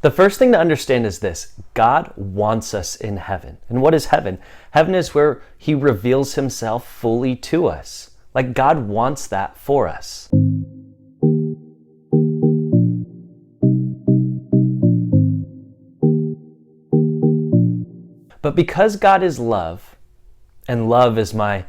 The first thing to understand is this: God wants us in heaven. And what is heaven? Heaven is where he reveals himself fully to us. Like, God wants that for us. But because God is love, and love, as my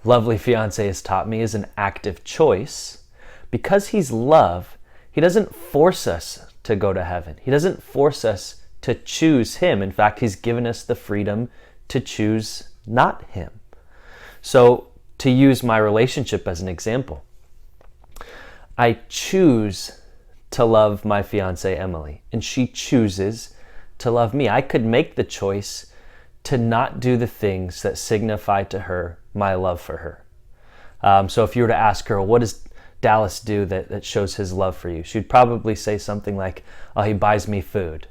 lovely fiance has taught me, is an active choice, because he's love, he doesn't force us to go to heaven. He doesn't force us to choose him. In fact, he's given us the freedom to choose not him. So, to use my relationship as an example, I choose to love my fiance Emily, and she chooses to love me. I could make the choice to not do the things that signify to her my love for her. So if you were to ask her, what does Dallas do that shows his love for you? She'd probably say something like, oh, he buys me food.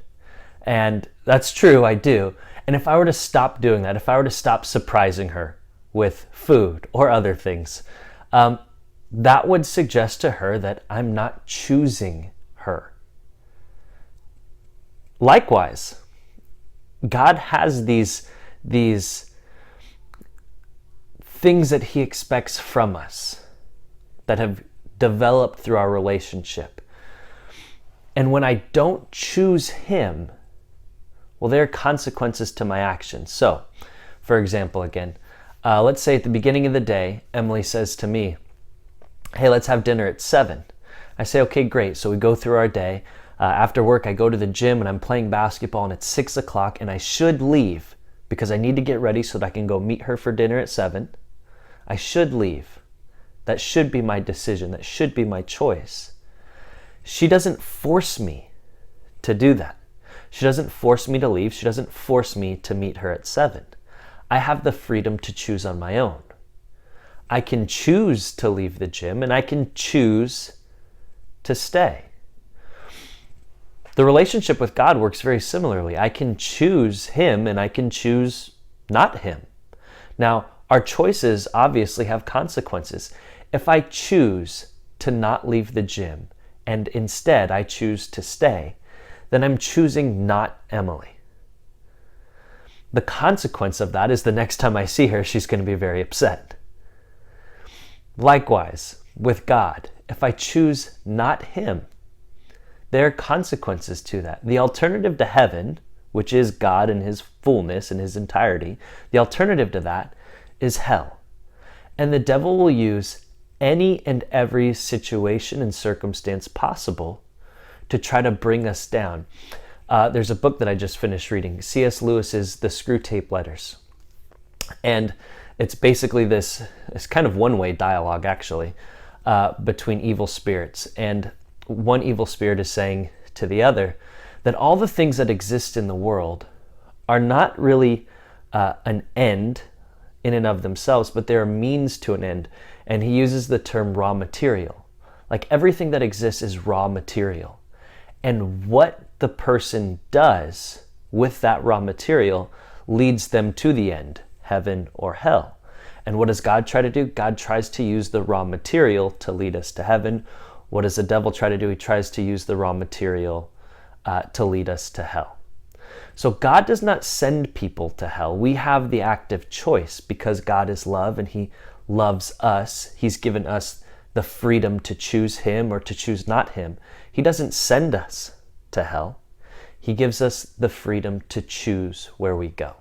And that's true, I do. And if I were to stop doing that, if I were to stop surprising her with food or other things, that would suggest to her that I'm not choosing her. Likewise, God has these things that he expects from us that have developed through our relationship. And when I don't choose him, well, there are consequences to my actions. So, for example, again, let's say at the beginning of the day, Emily says to me, hey, let's have dinner at 7. I say, okay, great. So we go through our day. After work, I go to the gym and I'm playing basketball, and it's 6 o'clock, and I should leave because I need to get ready so that I can go meet her for dinner at 7. I should leave. That should be my decision. That should be my choice. She doesn't force me to do that. She doesn't force me to leave. She doesn't force me to meet her at 7. I have the freedom to choose on my own. I can choose to leave the gym, and I can choose to stay. The relationship with God works very similarly. I can choose him, and I can choose not him. Now, our choices obviously have consequences. If I choose to not leave the gym, and instead I choose to stay, then I'm choosing not Emily. The consequence of that is the next time I see her, she's going to be very upset. Likewise, with God, if I choose not him, there are consequences to that. The alternative to heaven, which is God in his fullness, in his entirety, the alternative to that is hell. And the devil will use any and every situation and circumstance possible to try to bring us down. There's a book that I just finished reading, C.S. Lewis's The Screwtape Letters. And it's basically it's kind of one-way dialogue, actually, between evil spirits. And one evil spirit is saying to the other that all the things that exist in the world are not really an end in and of themselves, but they're a means to an end. And he uses the term raw material. Like, everything that exists is raw material. And what the person does with that raw material leads them to the end, heaven or hell. And what does God try to do? God tries to use the raw material to lead us to heaven. What does the devil try to do? He tries to use the raw material to lead us to hell. So God does not send people to hell. We have the active choice because God is love and he loves us. He's given us the freedom to choose him or to choose not him. He doesn't send us to hell. He gives us the freedom to choose where we go.